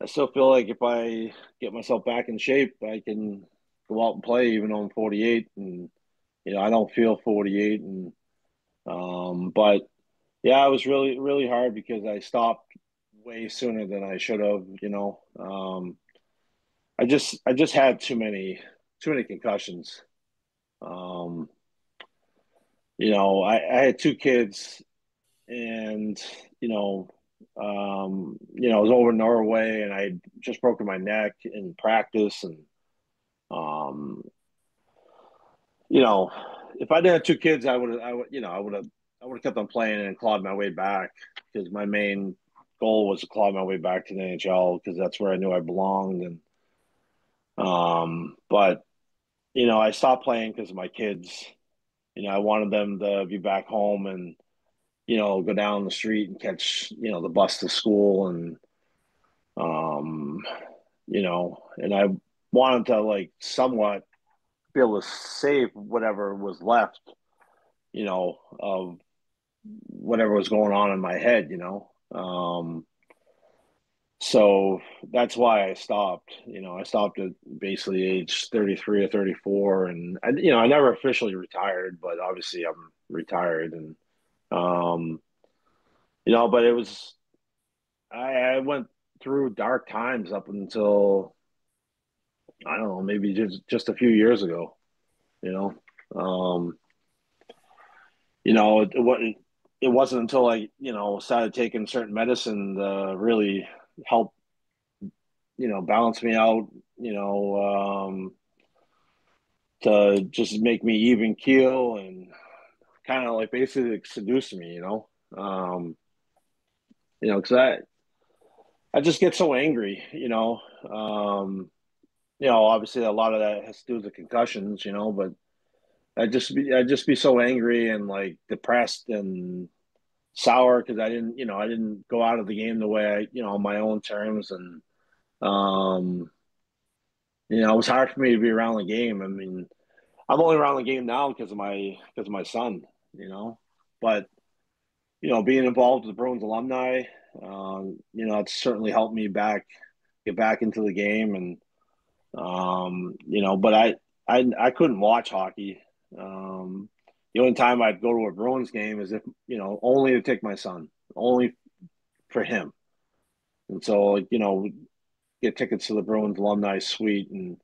I still feel like if I get myself back in shape, I can go out and play, even though I'm 48, and I don't feel 48, and but yeah, it was really really hard because I stopped way sooner than I should have. I just had too many concussions. Um, I had two kids, and I was over in Norway, and I had just broken my neck in practice, and um, you know, if I didn't have two kids, I would have kept on playing and clawed my way back because my main goal was to claw my way back to the NHL because that's where I knew I belonged, and but I stopped playing because of my kids. I wanted them to be back home and go down the street and catch the bus to school, and um, and I wanted to like somewhat be able to save whatever was left, of whatever was going on in my head. So that's why I stopped. I stopped at basically age 33 or 34, and I never officially retired, but obviously I'm retired, and um, but it was I went through dark times up until I don't know, maybe just a few years ago. You know, um, it wasn't until I started taking certain medicine to really help balance me out. To just make me even keel and kind of like basically like seduce me. Because I just get so angry. Obviously a lot of that has to do with the concussions. But I just be so angry and like depressed and sour because I didn't go out of the game the way on my own terms, and um it was hard for me to be around the game. I mean, I'm only around the game now because of my son, but being involved with the Bruins alumni, it's certainly helped me get back into the game, and but I couldn't watch hockey. The only time I'd go to a Bruins game is if only to take my son, only for him, and so get tickets to the Bruins alumni suite, and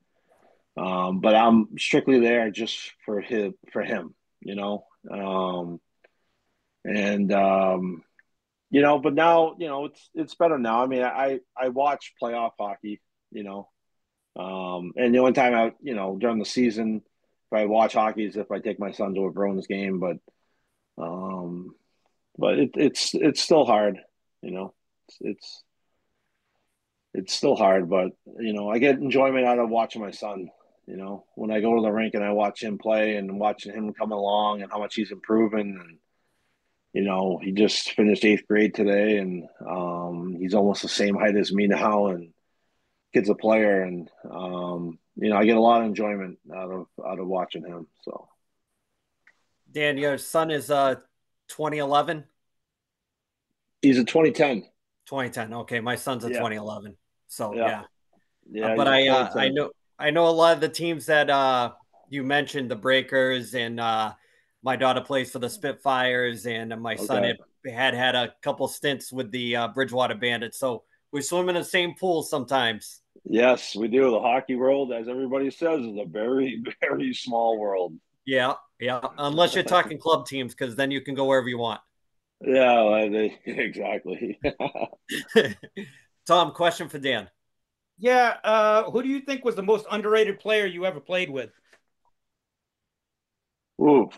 but I'm strictly there just for him, you know. And but now it's better now. I mean, I watch playoff hockey, and the only time I during the season if I watch hockey is if I take my son to a Bruins game, um, but it's still hard, you know. It's still hard, but I get enjoyment out of watching my son, You know, when I go to the rink and I watch him play and watching him coming along and how much he's improving, and you know, he just finished eighth grade today, and he's almost the same height as me now, and kid's a player, and you know, I get a lot of enjoyment out of watching him. So, Dan, your son is 2011? he's a 2010. 2010. Okay, my son's a Yeah, 2011. So yeah, yeah. yeah. But He's a I know a lot of the teams that you mentioned, the Breakers, and my daughter plays for the Spitfires, and my son Okay. had a couple stints with the Bridgewater Bandits. So we swim in the same pool sometimes. Yes, we do. The hockey world, as everybody says, is a very, very small world. Yeah, yeah. Unless you're talking club teams, because then you can go wherever you want. Yeah, exactly. Tom, question for Dan. Yeah, who do you think was the most underrated player you ever played with? Oof,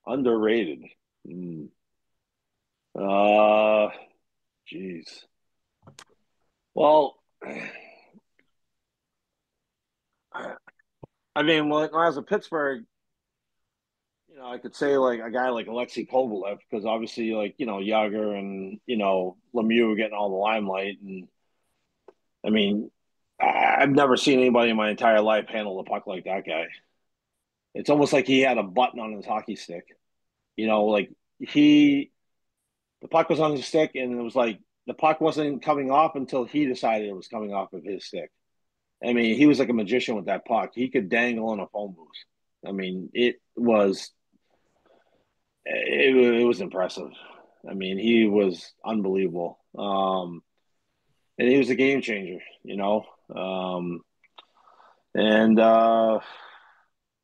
underrated. Mm. Uh, Jeez. Well, I mean, when I was in Pittsburgh, you know, I could say like a guy like Alexei Kovalev because obviously, like you know, Yager and you know Lemieux were getting all the limelight, and I mean, I've never seen anybody in my entire life handle the puck like that guy. It's almost like he had a button on his hockey stick. You know, like he, the puck was on his stick, and it was like the puck wasn't coming off until he decided it was coming off of his stick. I mean, he was like a magician with that puck. He could dangle in a phone booth. I mean, it was impressive. I mean, he was unbelievable. And he was a game changer, you know. And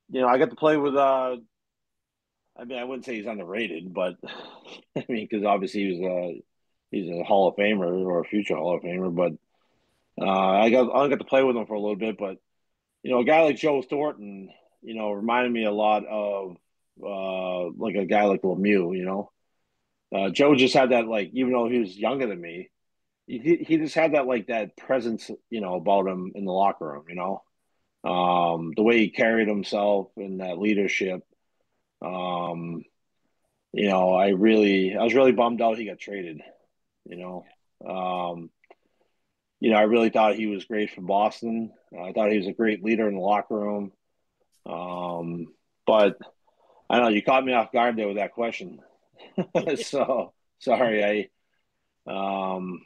you know, I got to play with I mean, I wouldn't say he's underrated, but I mean, because obviously he's a Hall of Famer or a future Hall of Famer. But I got to play with him for a little bit. But you know, a guy like Joe Thornton, you know, reminded me a lot of like a guy like Lemieux. You know, Joe just had that like, even though he was younger than me, he just had that like that presence, you know, about him in the locker room. You know, the way he carried himself and that leadership. Um, you know, I was really bummed out he got traded. You know, um, you know, I really thought he was great for Boston. I thought he was a great leader in the locker room. Um, but I don't know, you caught me off guard there with that question. So sorry, I don't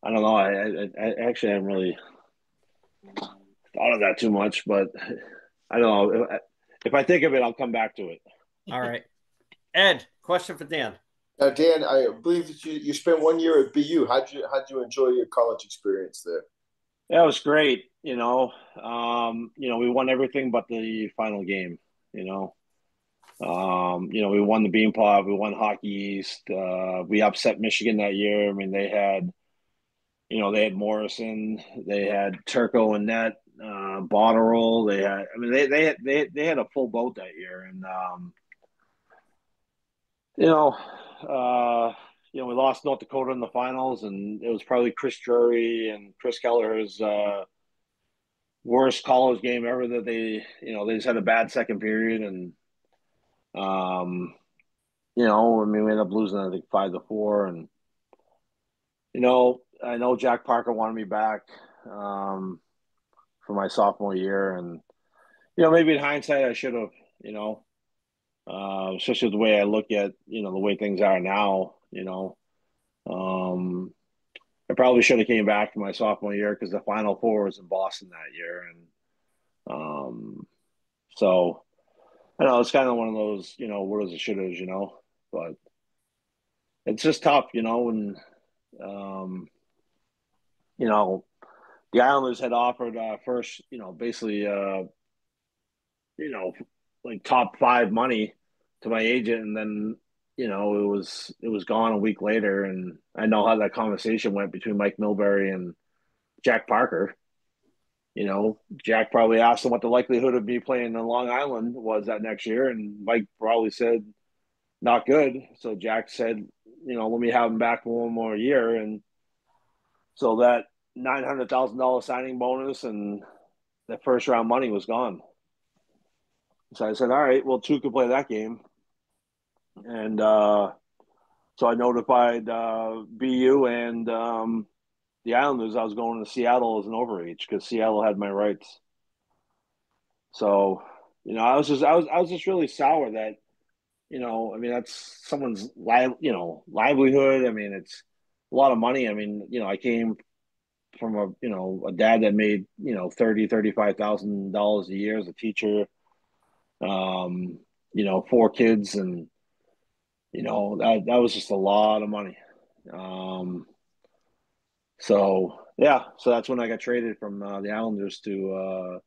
know. I actually haven't really thought of that too much, but I don't know. If I think of it, I'll come back to it. All right. Ed, question for Dan. Now, Dan, I believe that you spent 1 year at BU. How'd you enjoy your college experience there? That was great. You know, we won everything but the final game. You know, you know, we won the Beanpot, we won Hockey East. We upset Michigan that year. I mean, you know, they had Morrison, they had Turco and net, Botterill. I mean, they had a full boat that year, and you know, you know, we lost North Dakota in the finals, and it was probably Chris Drury and Chris Keller's worst college game ever. That you know, they just had a bad second period, and um, you know, I mean, we ended up losing, I think, 5-4, and you know, I know Jack Parker wanted me back for my sophomore year, and you know, maybe in hindsight, I should have, you know, especially the way I look at, you know, the way things are now, you know, um, I probably should have came back for my sophomore year because the Final Four was in Boston that year, and so I know it's kind of one of those, you know, wouldas and shouldas, you know, but it's just tough, you know, and um, you know, the Islanders had offered first, you know, basically, you know, like top five money to my agent, and then you know it was gone a week later, and I know how that conversation went between Mike Milbury and Jack Parker. You know, Jack probably asked him what the likelihood of me playing in Long Island was that next year, and Mike probably said not good. So Jack said, you know, let me have him back for one more year, and so that $900,000 signing bonus and that first round money was gone. So I said, all right, well, two could play that game. And so I notified BU and the Islanders I was going to Seattle as an overreach because Seattle had my rights. So, I was just really sour that, I mean, that's someone's livelihood. I mean, it's a lot of money. I mean, I came from a dad that made, $35,000 a year as a teacher. 4 kids, and that was just a lot of money. So yeah, so that's when I got traded from the Islanders to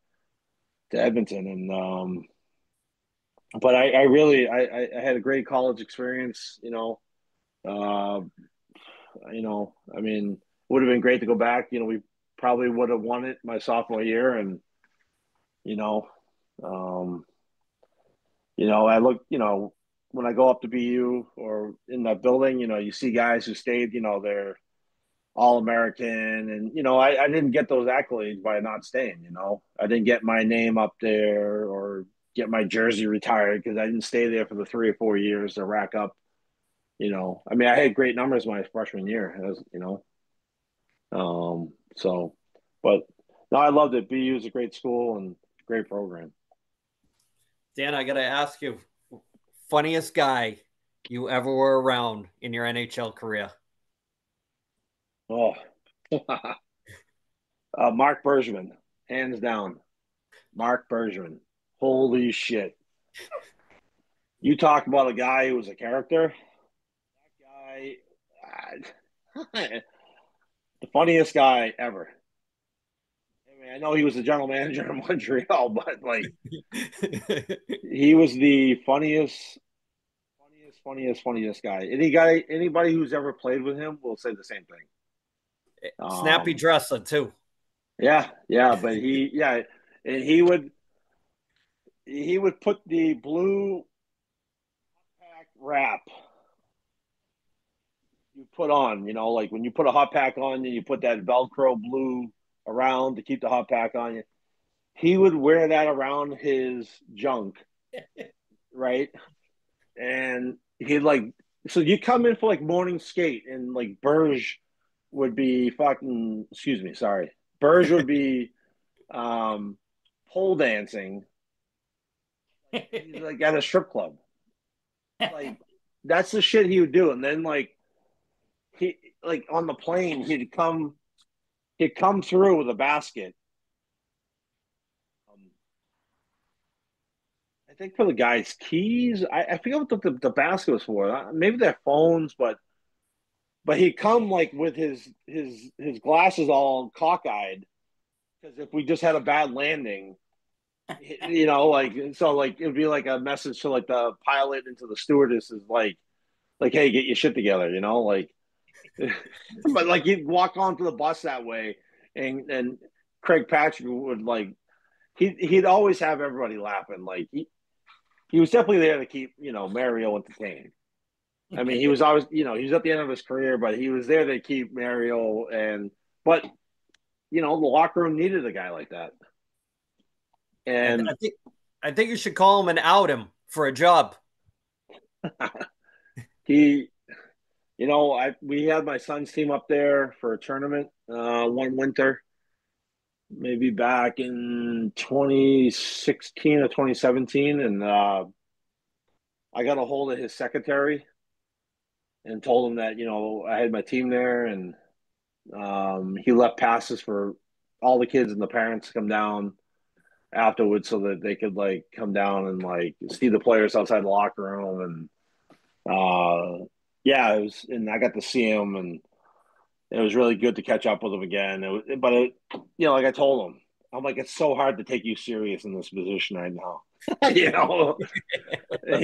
Edmonton, and but I really I had a great college experience. Uh, I mean, would have been great to go back. We probably would have won it my sophomore year, and you know, um, I look, when I go up to BU or in that building, you see guys who stayed, they're all American. And, I didn't get those accolades by not staying, I didn't get my name up there or get my jersey retired because I didn't stay there for the 3 or 4 years to rack up, I mean, I had great numbers my freshman year, so, but no, I loved it. BU is a great school and great program. Dan, I got to ask you, funniest guy you ever were around in your NHL career? Oh, Mark Bergevin, hands down. Mark Bergevin. Holy shit. You talk about a guy who was a character. That guy, the funniest guy ever. I mean, I know he was the general manager in Montreal, but like, he was the funniest guy. Anybody who's ever played with him will say the same thing. Snappy dresser too. Yeah, but and he would put the blue pack wrap you put on, like when you put a hot pack on, you put that Velcro blue around to keep the hot pack on you. He would wear that around his junk, right? And he'd so you come in for like morning skate, and like Burge would be fucking, excuse me, sorry. Burge would be pole dancing like at a strip club. Like that's the shit he would do. And then he on the plane he'd come through with a basket. I think for the guy's keys. I forget what the basket was for. Maybe their phones, but he'd come like with his glasses all cockeyed because if we just had a bad landing, so it'd be like a message to like the pilot and to the stewardesses like hey, get your shit together, but like he'd walk onto the bus that way, and Craig Patrick would he'd always have everybody laughing. Like he was definitely there to keep Mario entertained. I mean, he was always he was at the end of his career, but he was there to keep Mario but the locker room needed a guy like that. And I think you should call him and out him for a job. we had my son's team up there for a tournament one winter, maybe back in 2016 or 2017, and I got a hold of his secretary and told him that I had my team there, and he left passes for all the kids and the parents to come down afterwards so that they could come down and see the players outside the locker room. And it was, and I got to see him, and it was really good to catch up with him again. Like I told him, I'm like, it's so hard to take you serious in this position right now. And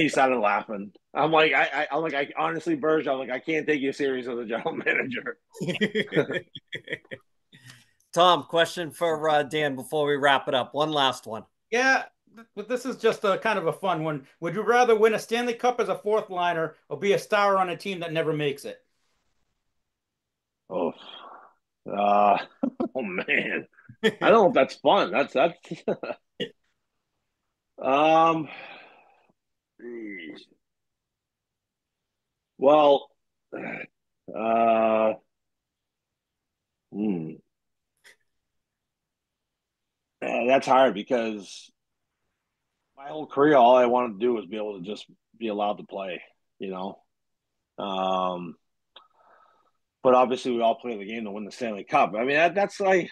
he started laughing. I'm like, I honestly, Burge, I'm like, I can't take you serious as a general manager. Tom, question for Dan before we wrap it up. One last one. Yeah, but this is just a kind of a fun one. Would you rather win a Stanley Cup as a fourth liner or be a star on a team that never makes it? Oh, oh man. I don't know if that's fun. That's um. Well, uh, hmm. That's hard because my whole career, all I wanted to do was be able to just be allowed to play, you know. Um, but obviously, we all play the game to win the Stanley Cup. I mean, that's like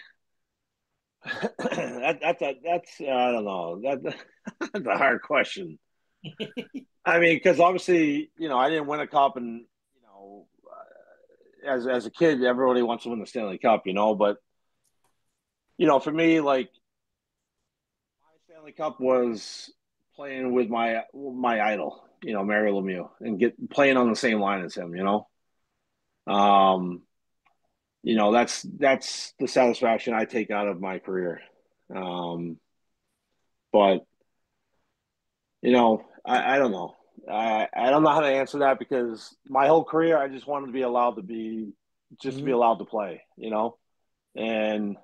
that's I don't know that's a hard question. I mean, because obviously, I didn't win a cup, and as a kid, everybody wants to win the Stanley Cup, but for me, like my Stanley Cup was playing with my idol, Mario Lemieux, and playing on the same line as him. Um, that's the satisfaction I take out of my career. Um, but I don't know. I don't know how to answer that because my whole career I just wanted to be allowed to be just to be allowed to play. And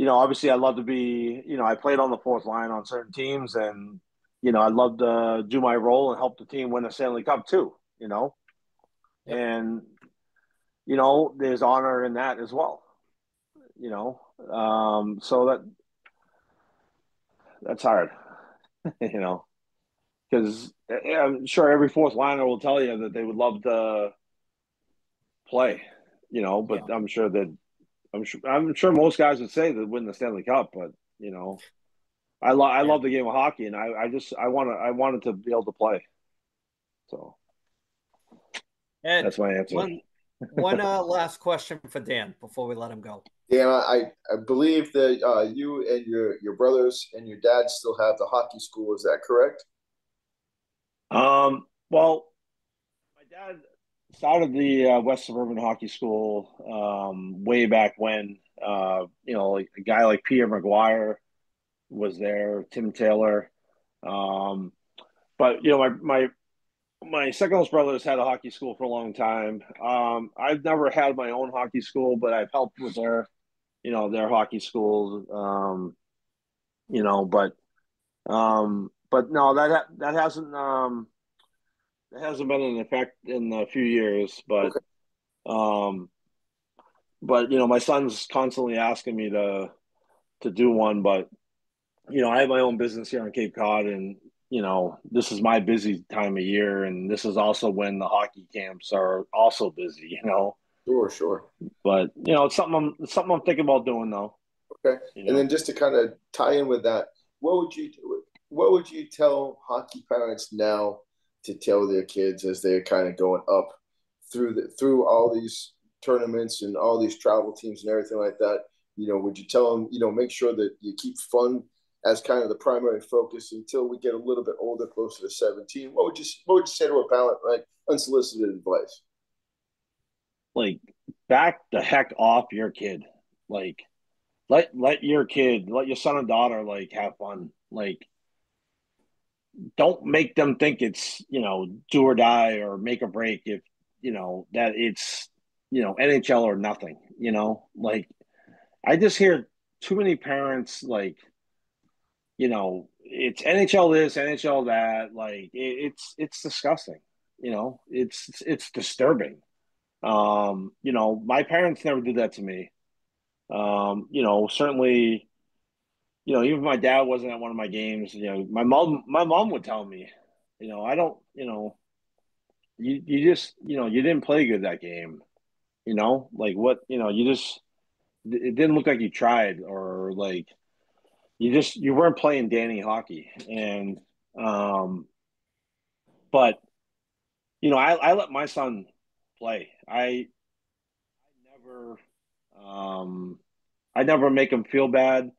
obviously I love to be, I played on the fourth line on certain teams and I'd love to do my role and help the team win a Stanley Cup too. Yep. And there's honor in that as well. So that's hard, you know. Because I'm sure every fourth liner will tell you that they would love to play, but Yeah. I'm sure most guys would say that win the Stanley Cup, but I Yeah. love the game of hockey, and I wanted to be able to play, so Ed, that's my answer. one last question for Dan before we let him go. Dan, I believe that you and your brothers and your dad still have the hockey school. Is that correct? Well, my dad started the West Suburban Hockey School way back when. Like a guy like Peter McGuire was there, Tim Taylor. Um, but my second oldest brothers had a hockey school for a long time. I've never had my own hockey school, but I've helped with their hockey schools. But no, that hasn't been in effect in a few years. But Okay. um, my son's constantly asking me to do one, but I have my own business here on Cape Cod, and this is my busy time of year, and this is also when the hockey camps are also busy. Sure, sure. But it's something I'm thinking about doing though. Okay. You And then know, just to kind of tie in with that, what would you what would you tell hockey parents now to tell their kids as they're kind of going up through all these tournaments and all these travel teams and everything like that? Would you tell them, make sure that you keep fun as kind of the primary focus until we get a little bit older, closer to 17? What would you say to a parent, like unsolicited advice? like back the heck off your kid. Like let your kid, let your son and daughter have fun. Like don't make them think it's do or die or make or break if that it's NHL or nothing. Like I just hear too many parents it's NHL this, NHL that. Like it's disgusting. It's disturbing. My parents never did that to me. Certainly, even if my dad wasn't at one of my games, my mom would tell me, I don't, you just, you didn't play good that game. Like what, you just, it didn't look like you tried, or like you weren't playing Danny hockey. And but I let my son play. Never um I never make him feel bad.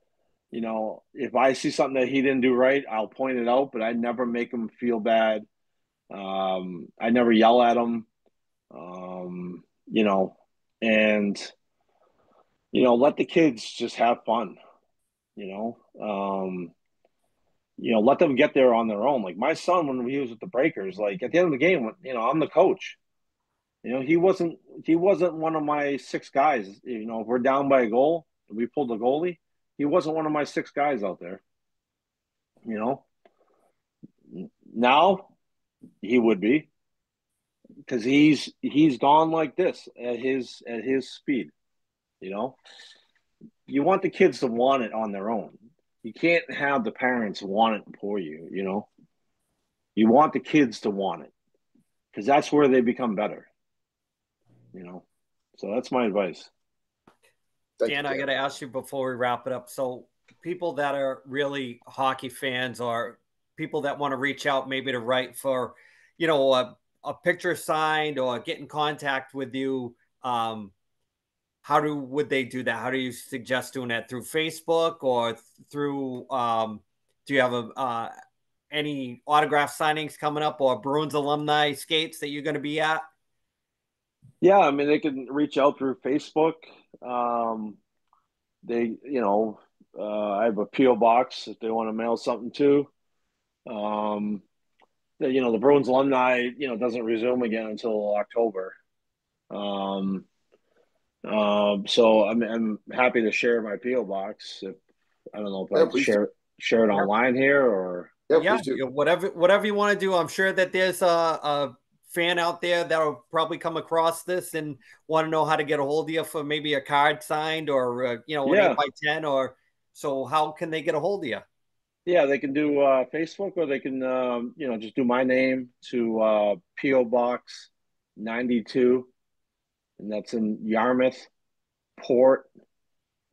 If I see something that he didn't do right, I'll point it out, but I never make him feel bad. I never yell at him. Um, you know, and let the kids just have fun. You know, um, let them get there on their own. Like my son, when he was with the Breakers, like at the end of the game, I'm the coach. He wasn't one of my six guys. If we're down by a goal, we pulled the goalie, he wasn't one of my 6 guys out there. You know, now he would be, because he's gone like this at his speed. You know, you want the kids to want it on their own. You can't have the parents want it for you. You know, you want the kids to want it, because that's where they become better. You know, so that's my advice. Dan, I got to ask you before we wrap it up. So people that are really hockey fans, or people that want to reach out maybe to write for, you know, a picture signed or get in contact with you, would they do that? How do you suggest doing that? Through Facebook or through, do you have any autograph signings coming up or Bruins alumni skates that you're going to be at? Yeah, I mean, they can reach out through Facebook. I have a P.O. box if they want to mail something to. The Bruins alumni, doesn't resume again until October. So I'm happy to share my P.O. box. I don't know if I can share it online here or. Yeah, whatever you want to do. I'm sure that there's a fan out there that will probably come across this and want to know how to get a hold of you for maybe a card signed or an 8x10 or so. How can they get a hold of you? Yeah, they can do Facebook, or they can just do my name to P.O. Box 92, and that's in Yarmouth, Port,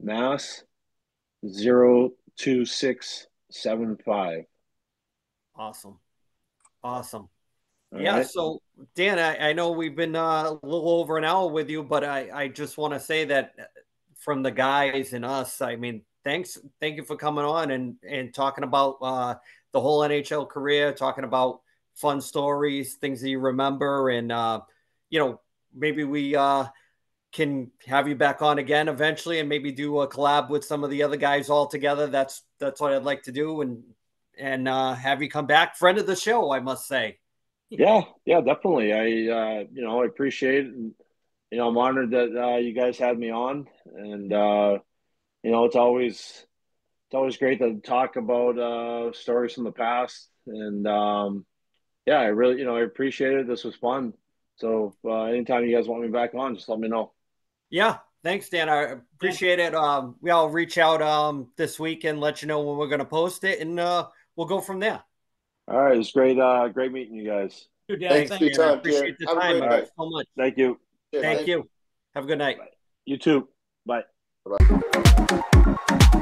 Mass 02675. Awesome. All yeah. Right. So Dan, I know we've been a little over an hour with you, but I just want to say that from the guys and us, I mean, thank you for coming on and talking about the whole NHL career, talking about fun stories, things that you remember, and maybe we can have you back on again eventually, and maybe do a collab with some of the other guys all together. That's what I'd like to do, and have you come back, friend of the show, I must say. Yeah, definitely. I appreciate it. And, I'm honored that you guys had me on, and it's always great to talk about stories from the past. And I really, I appreciate it. This was fun. So anytime you guys want me back on, just let me know. Yeah, thanks, Dan. I appreciate it. I'll reach out this week and let you know when we're going to post it, and we'll go from there. All right, it's great. Great meeting you guys. Thanks for your time, appreciate the time. Thanks so much. Thank you. Thank you. Have a good night. You too. Bye. Bye.